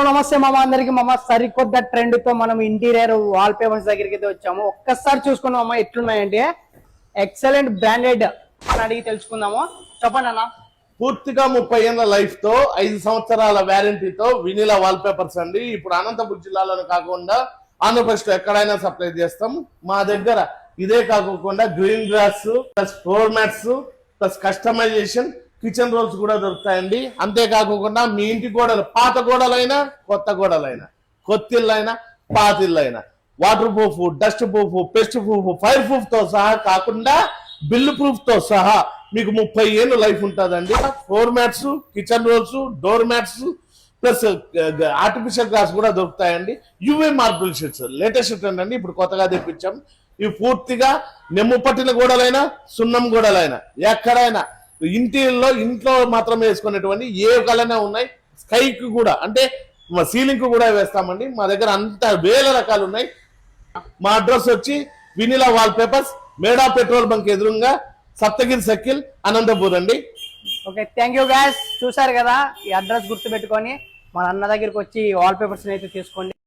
నమస్తే మామ అందరికి. మామ సరికొత్త ట్రెండ్ తో మనం ఇంటీరియర్ వాల్ పేపర్స్ దగ్గరికి అయితే వచ్చాము. ఒక్కసారి చూసుకున్నాం మామ ఎట్లున్నాయంటే ఎక్సలెంట్ బ్రాండెడ్ అని అడిగి తెలుసుకుందాము. చెప్పండి అన్న. పూర్తిగా 30 ఏళ్ల లైఫ్ తో 5 సంవత్సరాల వ్యారంటీతో వినిలా వాల్ పేపర్స్ అండి. ఇప్పుడు అనంతపురం జిల్లాలోనే కాకుండా ఆంధ్రప్రదేశ్ లో ఎక్కడైనా సప్లై చేస్తాం. మా దగ్గర ఇదే కాకుండా green grass plus floor mats plus customization kitchen rolls కూడా దొరుకుతాయండి. అంతేకాకుండా మీ ఇంటి గోడలు పాత గోడలైనా కొత్త గోడలైనా కొత్త ఇల్లైనా పాత ఇల్లైనా water proof dust proof pest proof fire proof తో సహా కాకుండా బిల్లు ప్రూఫ్ తో సహా మీకు 30 ఏళ్ళు లైఫ్ ఉంటుందండి. Floor mats kitchen rolls door mats plus artificial glass కూడా దొరుకుతాయండి. UV marble sheets latest trend అండి. ఇప్పుడు కొత్తగా తెప్పించాం. ఇవి పూర్తిగా నెమ్ము పట్టిన గోడలైనా సున్నం గోడలైనా ఎక్కడైనా ఇంట్లో మాత్రమే వేసుకునేటువంటి ఏ కలైనా ఉన్నాయి. స్కైకి కూడా అంటే సీలింగ్ కు కూడా వేస్తామండి. మా దగ్గర అంత వేల రకాలు ఉన్నాయి. మా అడ్రస్ వచ్చి వినిలా వాల్ పేపర్స్, మేడా పెట్రోల్ బంక్ ఎదురుగా, సప్తగిరి సర్కిల్, అనంతపూర్ అండి. Okay, thank you guys. చూసారు కదా, ఈ అడ్రస్ గుర్తు పెట్టుకొని మన అన్న దగ్గరికి వచ్చి వాల్ పేపర్స్ అయితే తీసుకోండి.